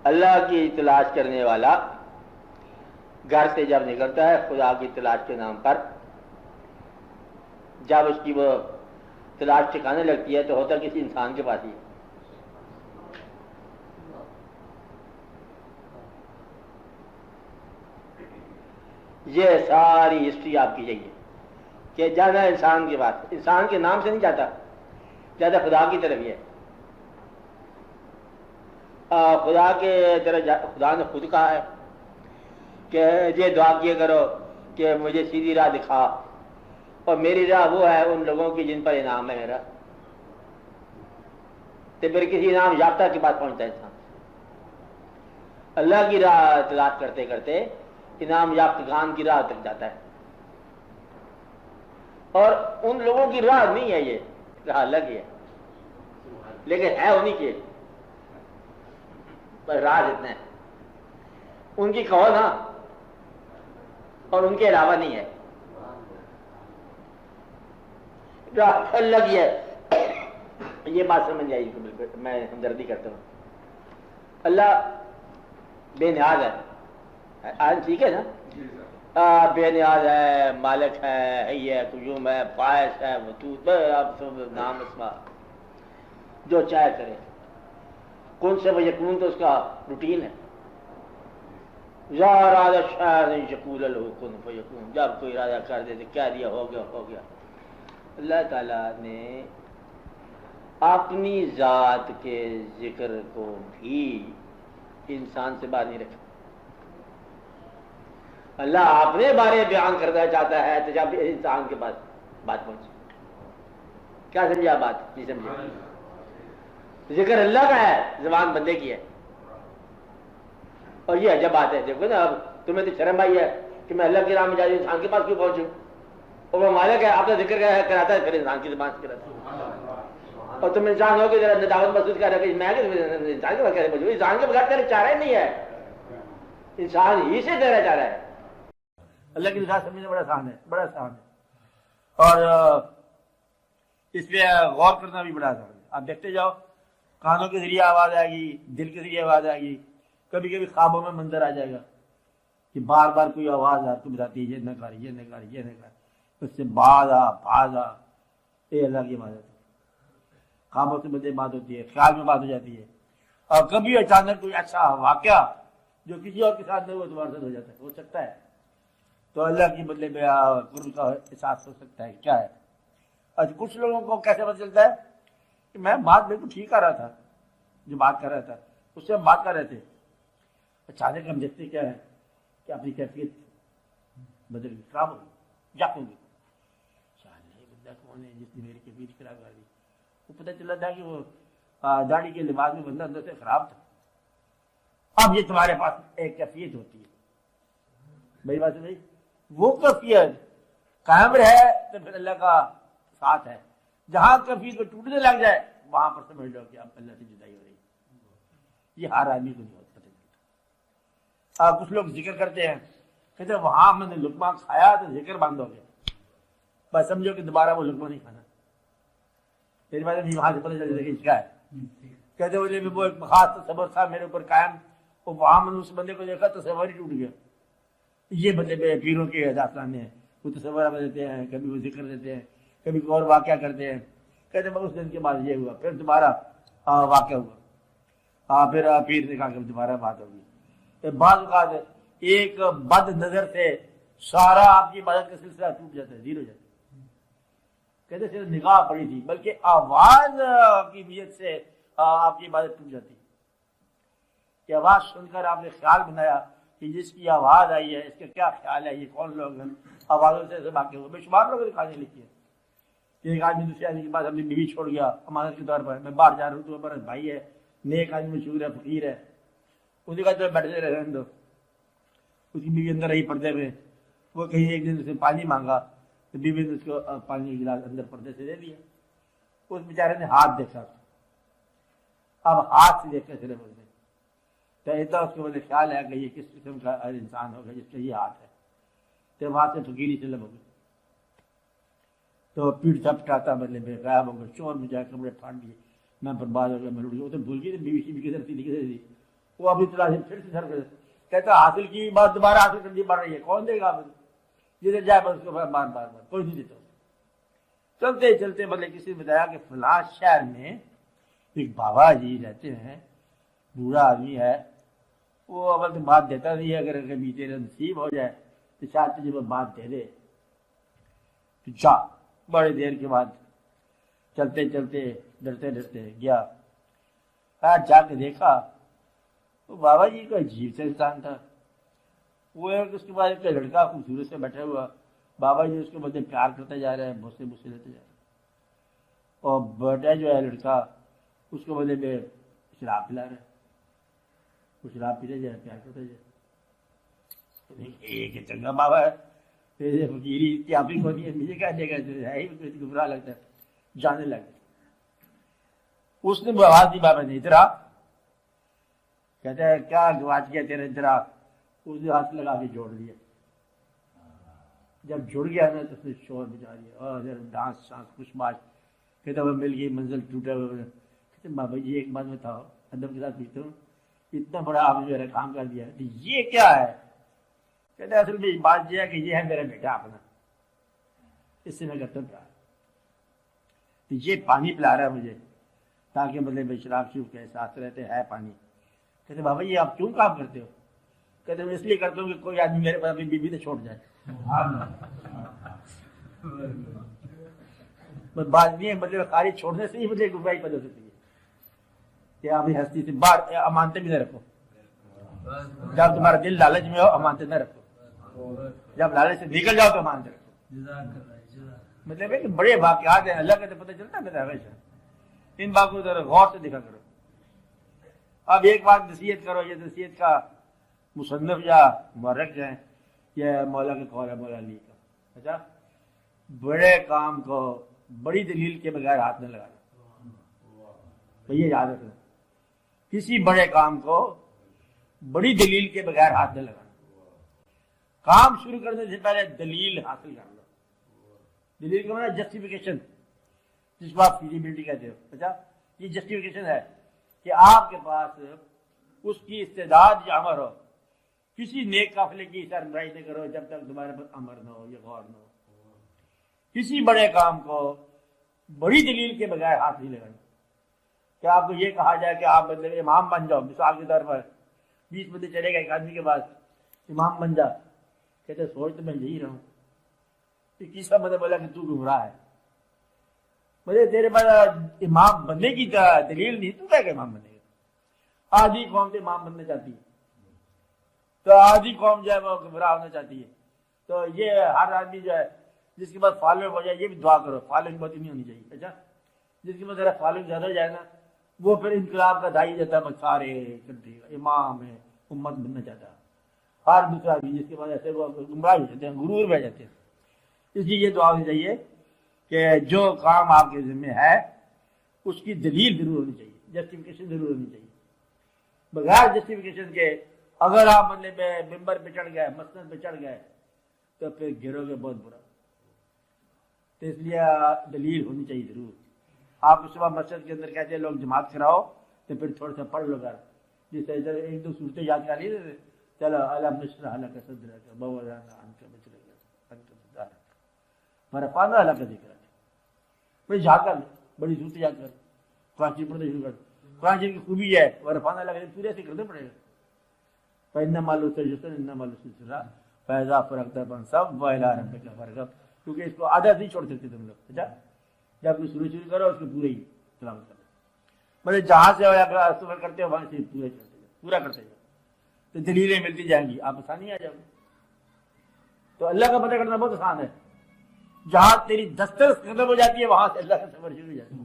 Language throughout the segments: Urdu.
اللہ کی تلاش کرنے والا گھر سے جب نکلتا ہے خدا کی تلاش کے نام پر، جب اس کی وہ تلاش ٹھکانے لگتی ہے تو ہوتا کسی انسان کے پاس ہی ہے۔ یہ ساری ہسٹری آپ کی یہی ہے کہ جانا انسان کے پاس، انسان کے نام سے نہیں جاتا، زیادہ خدا کی طرف ہی ہے۔ خدا کے طرف خدا نے خود کہا ہے کہ یہ دعا کیا کرو کہ مجھے سیدھی راہ دکھا، اور میری راہ وہ ہے ان لوگوں کی جن پر انعام ہے میرا۔ تو پھر کسی انعام یافتہ کے پاس پہنچتا ہے انسان، اللہ کی راہ تلاش کرتے کرتے انعام یافتگان کی راہ تک جاتا ہے۔ اور ان لوگوں کی راہ نہیں ہے یہ، راہ الگ ہی ہے، لیکن ہے انہیں کی، پر راز اتنا ہے ان کی کہو نا، اور ان کے علاوہ نہیں ہے، راہ الگ ہی ہے۔ یہ بات سمجھ جائیے کہ بالکل میں ہمدردی کرتا ہوں۔ اللہ بے نیاز ہے، آج ٹھیک ہے نا، بے نیاز ہے، مالک ہے، حی ہے، قیوم ہے، باعث ہے، ودود، آپ سب نام اسما جو چاہے کرے، کون سے وہ یکون تو اس کا روٹین ہے۔ یا ارادہ شاید یقول له کن فیکون، جب کوئی ارادہ کر دے تو کہہ دیا ہو گیا ہو گیا۔ اللہ تعالیٰ نے اپنی ذات کے ذکر کو بھی انسان سے باہر نہیں رکھا۔ اللہ اپنے بارے بیان کرنا چاہتا ہے تو جب انسان کے پاس بات پہنچے، کیا سمجھا بات؟ نہیں سمجھا؟ ذکر اللہ کا ہے، زبان بندے کی ہے۔ اور یہ عجب بات ہے، دیکھو نا، اب تمہیں تو شرم آئی ہے کہ میں اللہ کی راہ میں جا رہی ہوں، انسان کے پاس کیوں پہنچوں؟ اور وہ مالک ہے، آپ نے ذکر کراتا ہے، پھر انسان کی زبان سے کراتا ہے۔ اور تم انسان ہو کے ذرا ندامت محسوس کر رہے کہ میں انسان کے بغیر کیسے پہنچوں؟ انسان کے بغیر تیرا چارہ ہی نہیں ہے، انسان ہی سے تیرا چارہ ہے۔ اللہ کی رضا سمجھنا بڑا آسان ہے، بڑا آسان ہے، اور اس پہ غور کرنا بھی بڑا آسان ہے۔ آپ دیکھتے جاؤ، کانوں کے ذریعے آواز آئے گی، دل کے ذریعے آواز آئے گی، کبھی کبھی خوابوں میں منظر آ جائے گا کہ بار بار کوئی آواز آپ کو بتاتی ہے یہ نہ کر، یہ نہ کر، یہ نہ کر، اس سے باز آ، یہ اللہ کی عبادت ہے۔ خوابوں سے بندے بات ہوتی ہے، خیال میں بات ہو جاتی ہے، اور کبھی اچانک کوئی ایسا واقعہ جو کسی اور کے ساتھ نہیں وہ تمہارے ساتھ ہو جاتا ہے، ہو سکتا ہے، تو اللہ کی بدلے میں قرب کا احساس ہو سکتا ہے۔ کیا ہے؟ اچھا، کچھ لوگوں کو کیسے پتہ چلتا ہے کہ میں بات بالکل ٹھیک کر رہا تھا، جو بات کر رہا تھا اس سے ہم بات کر رہے تھے، اچانک ہم دیکھتے کیا ہے کہ اپنی کیفیت بدل گئی، خراب ہو گئی، جک ہو گئی۔ یہ بندہ کون ہے جس نے میری کیفیت خراب کر دی؟ وہ پتہ چلا تھا کہ وہ داڑھی کے لباس میں بندہ اندر سے خراب تھا۔ اب یہ تمہارے پاس ایک کیفیت ہوتی ہے، میری بات سمجھ؟ وہ کیفیت قائم رہے تو پھر اللہ کا ساتھ ہے، جہاں کیفیت کو ٹوٹنے لگ جائے وہاں پر سمجھ لو کہ اب اللہ سے جدائی ہو رہی ہے۔ یہ ہر آدمی کو نہیں ہوتا، پتہ چلتا۔ کچھ لوگ ذکر کرتے ہیں، کہتے ہیں وہاں میں نے لقمہ کھایا تو ذکر بند ہو گیا، بس سمجھو کہ دوبارہ وہ لقمہ نہیں کھانا۔ میری بات نہیں، وہاں سے پتہ چل جائے کہ کیا ہے۔ کہتے ہیں وہ ایک خاص تصور تھا میرے اوپر قائم، اور وہاں میں نے اس بندے کو دیکھا تصور ہی ٹوٹ گیا۔ یہ بندے پیروں کے داستان ہیں، وہ تصور دیتے ہیں، کبھی وہ ذکر دیتے ہیں، کبھی اور واقعہ کرتے ہیں، کہتے ہیں اس دن کے بعد یہ ہوا، پھر دوبارہ واقعہ ہوا، پھر پیر نے کہا کہ دوبارہ بات ہوگی۔ بعض اوقات ایک بد نظر سے سارا آپ کی عبادت کا سلسلہ ٹوٹ جاتا ہے، زیرو ہو جاتا ہے۔ کہتے صرف نگاہ پڑی تھی، بلکہ آواز کی نیت سے آپ کی عبادت ٹوٹ جاتی ہے کہ آواز سن کر آپ نے خیال بنایا کہ جس کی آواز آئی ہے اس کا کیا خیال ہے، یہ کون لوگ ہیں، آوازوں سے واقع ہوئے۔ بے شمار لوگوں نے کہانی لکھی ہے کہ ایک آدمی دوسرے آدمی کے بعد اپنی بیوی چھوڑ گیا امانت کے طور پر، میں باہر جا رہا ہوں، تو ہمارا بھائی ہے، نیک آدمی، مشہور ہے، فقیر ہے، اس نے کہا تو بیٹھتے رہنے دو۔ اس کی بیوی اندر رہی پردے میں، وہ کہیں ایک دن اسے پانی مانگا تو بیوی نے اس کو پانی کا گلاس اندر پردے سے دے دیا۔ اس بیچارے نے ہاتھ دیکھا، اب ہاتھ سے دیکھ کر صرف اس نے تو اتنا اس کو خیال ہے کہ یہ کس قسم کا انسان ہوگا جس کا یہ ہاتھ ہے، تو وہاں سے فقیری سے لب ہو گئی، تو پیٹ چھپٹاتا بدلے میں غائب ہو گیا، چور میں جا کمرے پھاڑ دیے، میں برباد ہو گیا، میں لوٹ گیا۔ وہ تو بھول گئی بیوی کی بھی کدھر تھی کدھر تھی، وہ ابھی تلاش پھر سے سر کہتا حاصل کی بات دوبارہ حاصل کرنی پڑ رہی ہے، کون دے گا جدھر جائے بس اس کو بار بار بار کوئی نہیں دیتا. چلتے چلتے مطلب کسی نے بتایا کہ فلاں شہر میں ایک بابا جی رہتے ہیں، بوڑھا آدمی ہے، وہ اول تو بات دیتا نہیں ہے، اگر کبھی تیرے نصیب ہو جائے تو شاید تجھے وہ بات دے دے. تو جا. بڑے دیر کے بعد چلتے چلتے ڈرتے ڈرتے گیا، جا کے دیکھا تو بابا جی کا عجیب سے انسان تھا. وہ ایک اس کے بعد ایک لڑکا خوبصورت سے بیٹھا ہوا، بابا جی اس کے بدلے پیار کرتے جا رہے ہیں، بوسے بوسے لیتے جا رہے ہیں، اور بیٹا جو ہے لڑکا اس کے بدلے میں شراب پلا رہے ہیں، وہ شراب پیتے جائے پیار کرتے جائے. ایک چنگا بابا ہے، فقیری تیابی کو نہیں ہے، مجھے کیا دے گا، ہے ہی گمراہ لگتا ہے، جانے لگے. اس نے آواز دی بابا نے ادھر آ. کہتا ہے کیا گواچ گیا تیرے، ادھر آ. اس نے ہاتھ لگا کے جوڑ دیا. جب جڑ گیا نا تو اس نے شور بجا دیا اور ڈانس شانس کچھ بات. کہتا وہ مل گئی منزل ٹوٹا ہوا. کہتے بابا جی ایک بات بتاؤ، ادب کے ساتھ پوچھتا ہوں، اتنا بڑا آپ نے میرا کام کر دیا، یہ کیا ہے؟ کہتے اصل میں بات یہ ہے کہ یہ ہے میرا بیٹا اپنا، اس سے میں کرتا ہوں پیار، تو یہ پانی پلا رہا ہے مجھے تاکہ مطلب شراب شروع کے ساتھ رہتے ہے پانی. کہتے بابا یہ آپ کیوں کام کرتے ہو؟ کہتے میں اس لیے کرتا ہوں کہ کوئی آدمی میرے پاس اپنی بیوی سے چھوڑ جائے. بات نہیں ہے مطلب خالی چھوڑنے سے ہی مجھے گمراہی پیدا ہو سکتی ہے کہ آپ ہستی سے باہر امانتے بھی نہ رکھو. جب تمہارا دل لالچ میں ہو امانتے نہ رکھو، جب لالچ سے نکل جاؤ تو امانتے رکھو. مطلب ہے کہ بڑے واقعات ہیں، اللہ کا تو پتہ چلتا ہے ہمیشہ. ان باتوں کو ذرا غور سے دیکھا کرو. اب ایک بات نصیحت کرو، یہ نصیحت کا مصنف یا مورخ جو ہیں یہ مولا کے قول ہے، مولا علی کا. اچھا، بڑے کام کو بڑی دلیل کے بغیر ہاتھ نہ لگانا. تو یہ یاد رکھنا، کسی بڑے کام کو بڑی دلیل کے بغیر ہاتھ نہ لگانا. کام شروع کرنے سے پہلے دلیل حاصل کر لو. دلیل کا مطلب جسٹیفیکیشن، جس کو آپ فیزیبلٹی کہتے ہو. اچھا، یہ جسٹیفیکیشن ہے کہ آپ کے پاس اس کی استعداد یا امر ہو. کسی نیک قافلے کی سربراہی نہ کرو جب تک تمہارے پاس امر نہ ہو یا غور نہ ہو. کسی بڑے کام کو بڑی دلیل کے بغیر ہاتھ نہیں لگانا. کہ آپ کو یہ کہا جائے کہ آپ مطلب امام بن جاؤ، مثال کے طور پر 20 بندے چلے گا ایک آدمی کے پاس، امام بن جا. کہتے سوچ تو میں یہی رہوں. کس مطلب بولا کہ تو گمراہ ہے، مجھے تیرے پاس امام بننے کی دلیل نہیں، تو کیا کہ امام بنے گا. آدھی قوم تو امام بننا چاہتی ہے، تو آدھی قوم جو ہے وہ گمراہ ہونا چاہتی ہے. تو یہ ہر آدمی جو ہے جس کے پاس فالوور ہو جائے، یہ بھی دعا کرو فالوئنگ بہت نہیں ہونی چاہیے. اچھا، جس کے پاس ذرا فالوئنگ زیادہ ہو جائے نا، وہ پھر انقلاب کا دائی جاتا ہے، سارے کنٹری کا امام ہے، امت بننا چاہتا ہے. ہر دوسرا آدمی جس کے پاس ایسے وہ گمراہ ہو جاتے ہیں، غرور بہ جاتے ہیں. اس لیے یہ دعا ہونی چاہیے کہ جو کام آپ کے ذمہ ہے اس کی دلیل ضرور ہونی چاہیے، جسٹیفیکیشن ضرور ہونی چاہیے. بغیر جسٹیفیکیشن کے اگر آپ مطلب ممبر پہ چڑھ گئے، مسند پہ چڑھ گئے، تو پھر گرو گے بہت برا. تو اس لیے دلیل ہونی چاہیے ضرور. آپ صبح مسجد کے اندر کہتے ہیں لوگ جماعت کراؤ، تو پھر تھوڑا سا پڑھ لو گھر، جس طرح ایک دو صورتیں یاد کر لی، چلو الحم نشرح لک صدرک ووضعنا عنک وزرک ورفعنا لک ذکرک. پھر یاد کر لو، بڑی صورتیں یاد کر، قرآن شریف پڑھنا شروع کر. قرآن شریف کی خوبی ہے ورفعنا لک، پورے سے کرنا پڑے گا. فإن مع العسر یسرا إن مع العسر یسرا فإذا فرغت فانصب وإلى ربك فارغب. کیونکہ اس کو عادت نہیں چھوڑ سکتے تم لوگ. اچھا، جب کوئی شروع کرو اس کو پورے ہی تلاوت کرو، مطلب جہاں سے ہو یا سفر کرتے ہو وہاں سے پورا کرتے جاؤ، تو دلیلیں ملتی جائیں گی، آپ آسانی آ جاؤ. تو اللہ کا پتہ کرنا بہت آسان ہے. جہاں تیری دسترس ختم ہو جاتی ہے وہاں سے اللہ کا سفر شروع ہو جاتا ہے.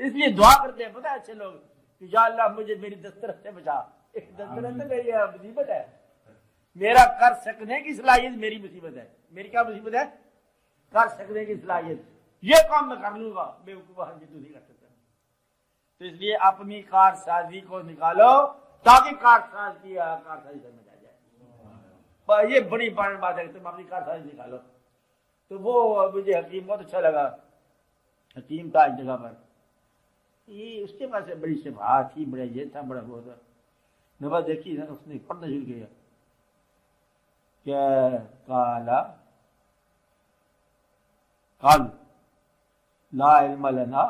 اس لیے دعا کرتے ہیں پتہ ہے اچھے لوگ کہ یا اللہ مجھے میری دسترس سے بچا. دسترس تو میری مصیبت ہے، میرا کر سکنے کی صلاحیت میری مصیبت ہے. میری کیا مصیبت ہے؟ کر سکنے کی صلاحیت. یہ کام میں کر لوں گا، بے وقوف ہے تو نہیں کر سکتا. تو اس لیے اپنی کارسازی کو نکالو تاکہ کارسازی سمجھ آ جائے. یہ بڑی امپورٹنٹ بات ہے کہ تم اپنی کارسازی نکالو. تو وہ مجھے حکیم بہت اچھا لگا. حکیم تھا ایک جگہ پر، یہ اس کے پاس بڑی شفاعت تھی، بڑا یہ تھا، بڑا وہ تھا. نبض دیکھی نا، اس نے پڑھنا شروع کیا کہ قال لا علم لنا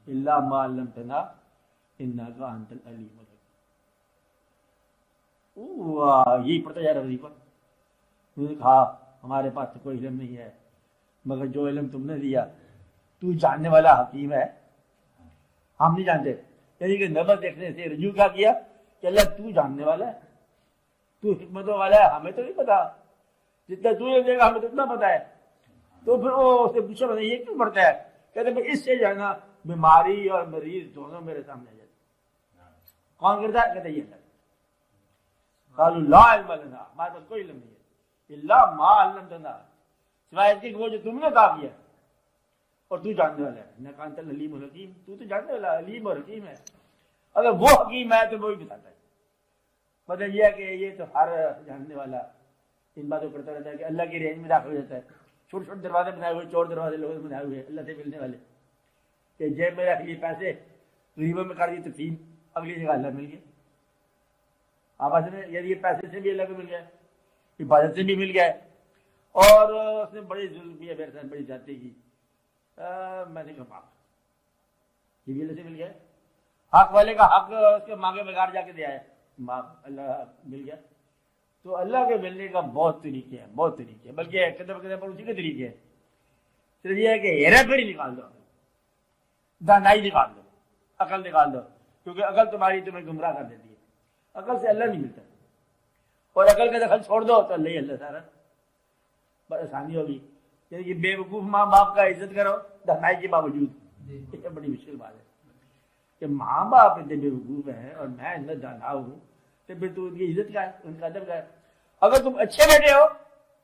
الا ما علمتنا انك انت العلیم الحکیم. یہی پڑھتا جا رہا وظیفہ. انہوں نے کہا ہمارے پاس تو کوئی علم نہیں ہے مگر جو علم تم نے دیا، تو جاننے والا حکیم ہے، ہم نہیں جانتے. یعنی کہ نبض دیکھنے سے رجوع کیا کہ اللہ تو جاننے والا ہے، تو حکمتوں والا ہے، ہمیں تو نہیں پتا، جتنا تو نے دے گا ہمیں تو اتنا پتا ہے. تو پھر وہ اسے پوچھا بتا یہ کیوں پڑھتا ہے؟ کہتے ہیں اس سے جو ہے نا بیماری اور مریض دونوں میرے سامنے آ جاتے. کون کرتا ہے؟ کہتے ہیں یہ اللہ. قالوا لا علم لنا، ہمارے پاس کوئی علم نہیں ہے الا ما علمتنا، سوائے اس کے وہ جو تم نے عطا کیا، اور تو جاننے والا ہے. انک انت العلیم الحکیم، تو جاننے والا علیم اور حکیم ہے. اگر وہ حکیم ہے تو وہی بتاتا ہے. مطلب یہ ہے کہ یہ تو ہر جاننے والا ان باتوں کرتا رہتا ہے کہ اللہ کی رینج میں داخل ہو جاتا ہے. چھوٹے چھوٹے دروازے بنائے ہوئے، چور دروازے لوگوں نے بنائے ہوئے اللہ سے ملنے والے، کہ جیب میں رکھ لیے پیسے، غریبوں میں کر دی تقسیم، اگلی جگہ اللہ مل گیا. آواز میں یعنی یہ پیسے سے بھی اللہ کو مل گیا، حفاظت سے بھی مل گیا، اور اس نے بڑی ظلم کیا میرے ساتھ، بڑی زیادتی کی، میں نے کہا معاف، یہ بھی اللہ سے مل گیا. حق والے کا حق اس کے مانگے بغیر جا کے دیا ہے، معاف، اللہ مل گیا. تو اللہ کے ملنے کا بہت طریقے ہیں، بہت طریقے ہیں، بلکہ قدم قدم پر اسی کے طریقے ہیں. صرف یہ ہے کہ ہیرا پھیری نکال دو، دانائی نکال دو، عقل نکال دو، کیونکہ عقل تمہیں گمراہ کر دیتی ہے. عقل سے اللہ نہیں ملتا، اور عقل کا دخل چھوڑ دو تو اللہ ہی اللہ سارا. بس آسانی ہوگی. یعنی کہ بے وقوف ماں باپ کا عزت کرو دانائی کے باوجود، یہ بڑی مشکل بات ہے کہ ماں باپ اتنے بے وقوف ہیں اور میں اتنا دانا ہوں، تو پھر تو ان کی عزت کا ہے، ان کا ادب کا ہے. اگر تم اچھے بیٹے ہو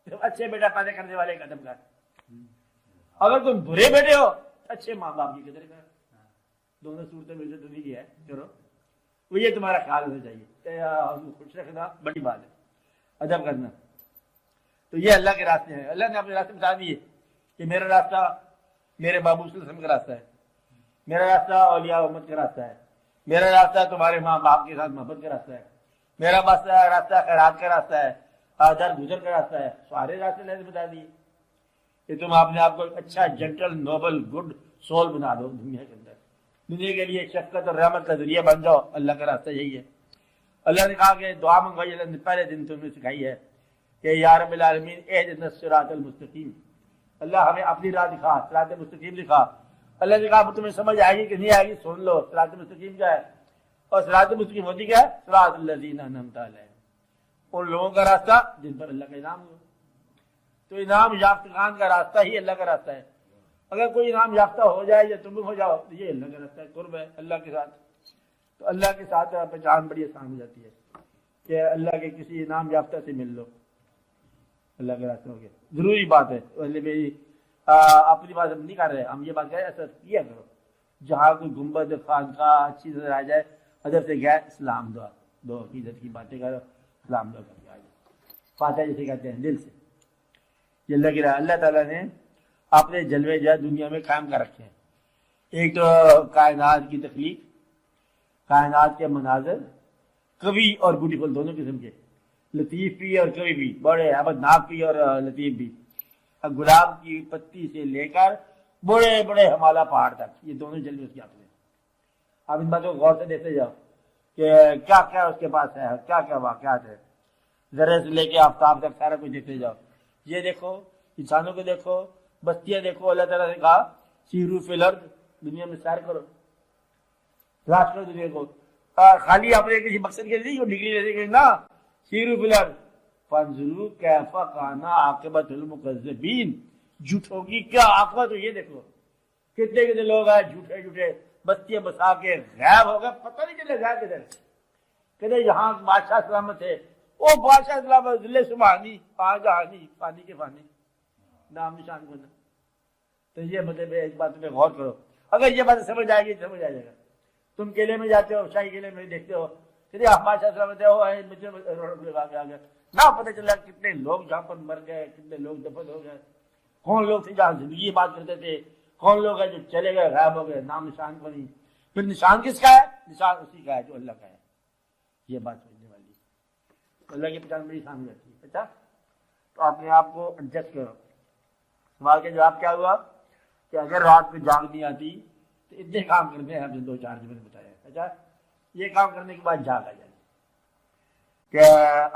تو اچھے بیٹا پیدا کرنے والے کا ادب کا ہے. اگر تم برے بیٹے ہو اچھے ماں باپ کی قدر کر. دونوں صورتیں میں عزت انہیں کی ہے. کرو وہ، یہ تمہارا خیال ہونا چاہیے کہ خوش رکھنا بڑی بات ہے، ادب کرنا. تو یہ اللہ کے راستے ہیں. اللہ نے اپنے راستے بتا دیے کہ میرا راستہ میرے بابو صلی اللہ علیہ وسلم کا راستہ ہے، میرا راستہ اولیاء امت کا راستہ ہے، میرا راستہ تمہارے ماں باپ کے ساتھ محبت کا راستہ ہے، میرا راستہ خیرات کا راستہ ہے، در گزر کا راستہ ہے. سارے راستے اللہ نے بتا دیے کہ تم اپنے آپ کو اچھا جنٹل نوبل گڈ سول بنا دو دنیا کے اندر، دنیا کے لیے شفقت اور رحمت کا ذریعہ بن جاؤ. اللہ کا راستہ یہی ہے. اللہ نے کہا کہ دعا منگوائی، اللہ نے پہلے دن تمہیں سکھائی ہے کہ یا رب العالمین اہدنا الصراط المستقیم، اللہ ہمیں اپنی راہ دکھا، صراط مستقیم دکھا. اللہ نے کہا تمہیں سمجھ آئے گی کہ نہیں آئے گی، سن لو صراط مستقیم کیا ہے. اور صراط مستقیم ہوتی کیا ہے؟ صراط الذین انعمت علیہم، ان لوگوں کا راستہ جن پر اللہ کا انعام ہو. تو انعام یافتگان کا راستہ ہی اللہ کا راستہ ہے. اگر کوئی انعام یافتہ ہو جائے یا تم ہو جاؤ تو یہ اللہ کا راستہ ہے، قرب ہے اللہ کے ساتھ. تو اللہ کے ساتھ پہچان بڑی آسان ہو جاتی ہے کہ اللہ کے کسی انعام یافتہ سے مل لو، اللہ کے راستے ہو گیا. ضروری بات ہے. اپنی بات ہم نہیں کر رہے، ہم یہ بات کہہ رہے ایسا کیا کرو. جہاں کوئی گنبد خانقاہ اچھی نظر آ جائے، ادب سے گئے اسلام دعا دو، عقیدت کی باتیں کرو، اسلام دعا کر کے آ جائے. فاتحہ جیسے کہتے ہیں دل سے. یہ اللہ کی راہ. اللہ تعالیٰ نے اپنے جلوے جات دنیا میں قائم کر رکھے ہیں. ایک تو کائنات کی تخلیق، کائنات کے مناظر، قوی اور بیوٹیفل دونوں قسم کے، لطیف بھی اور قوی بھی، بڑے ابدناک بھی اور لطیف بھی. گلاب کی پتی سے لے کر بڑے بڑے ہمالیہ پہاڑ تک، یہ دونوں جلوے اس کے اپنے. آپ ان باتوں کو غور سے دیکھتے جاؤ کہ کیا کیا اس کے پاس ہے، کیا کیا واقعات ہے. ذرے سے لے کے آفتاب تک سارا کچھ دیکھتے جاؤ. یہ دیکھو، انسانوں کو دیکھو، بستیاں دیکھو. اللہ تعالیٰ نے کہا سیرو فی الارض، دنیا میں سیر کرو، تلاش کرو دنیا کو. خالی اپنے کسی مقصد کے لیے ڈگری لینے کے نا، سیرو فی الارض فانظروا کیف کان عاقبۃ المکذبین، جھوٹوں کی کیا عاقبت ہو یہ دیکھو. کتنے کتنے لوگ ہیں جھوٹے جھوٹے بستیاں بسا کے غائب ہو گئے، پتہ نہیں چلے غائب کدھر. کہتے یہاں بادشاہ سلامت ہے، وہ بادشاہ سلامت ذل سبحانی جہانی، پانی کے پانی، نام نشان کو نہ. تو یہ مطلب ایک بات پہ غور کرو. اگر یہ بات سمجھ آئے گی سمجھ آ جائے گا. تم قلعے میں جاتے ہو، شاہی قلعے میں دیکھتے ہو کہ بادشاہ سلامت ہے، وہ مجھے لگا کے آ گیا، نہ پتہ چلا کتنے لوگ جہاں پر مر گئے، کتنے لوگ دفن ہو گئے. کون لوگ تھے جہاں زندگی بات کرتے تھے، کون لوگ ہیں جو چلے گئے غائب ہو گئے، نام نشان کو نہیں. پھر نشان کس کا ہے؟ نشان اسی کا ہے جو اللہ کا ہے. یہ بات سمجھنے والی ہے، اللہ کی پہچان بڑی سامنے رکھی ہے۔ اچھا تو اپنے آپ کو ایڈجسٹ کرو۔ سوال کا جواب کیا ہوا کہ اگر رات کو جاگ نہیں آتی تو اتنے کام کرنے ہیں، ہم نے 2-4 جو میں نے بتایا۔ اچھا یہ کام کرنے کے بعد جاگ آ جائے کہ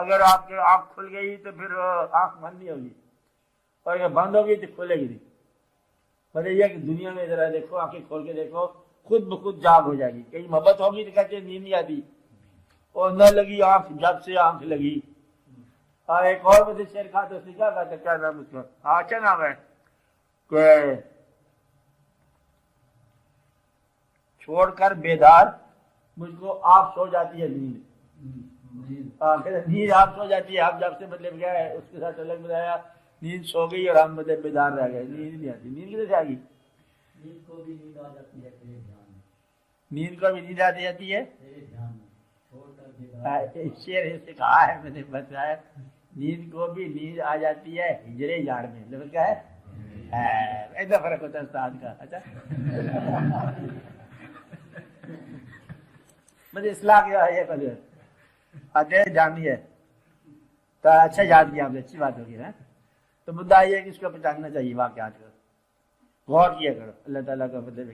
اگر آپ کی آنکھ کھل گئی تو پھر آنکھ بند نہیں ہوگی، اور اگر بند ہوگی تو کھلے گی نہیں۔ مطلب یہ کہ دنیا میں ذرا دیکھو، آنکھیں کھول کے دیکھو، خود بخود جاگ ہو جائے گی۔ کہیں محبت ہوگی تو کہتے ہیں نیند نہیں آتی، اور نہ لگی آنکھ جب سے آنکھ لگی۔ اور ایک اور مجھے شعر کہا تو اس نے کیا کہا تھا، کیا نام اس کا، اچھا نام ہے کہ چھوڑ کر بیدار مجھ کو آپ سو جاتی ہے نیند، نیند آپ سو جاتی ہے۔ آپ جب سے مطلب کیا ہے اس کے ساتھ الگ بتایا، نیند سو گئی اور ہم مطلب بیدار رہ گئے، نیند نہیں آتی۔ نیند کدھر سے آ گئی؟ نیند کو بھی نیند آ جاتی ہے تیرے دھیان میں، نیند کو بھی نیند آ جاتی ہے تیرے دھیان میں، چھوڑ کر بیدار۔ شعر سے کہا ہے میں نے بتایا، نیند کو بھی نیند آ جاتی ہے ہجرے یار میں، لفظ کیا ہے ایسا فرق ہوتا ہے استاد کا۔ اچھا مجھے اصلاح کیا ہے یہ پہلے اچھا جانی ہے تو اچھا یاد کیا آپ نے، اچھی بات ہوگی نا۔ تو مدعا یہ ہے کہ اس کو پہچاننا چاہیے، واقعات کو غور کیا کرو، اللہ تعالیٰ کا مطلب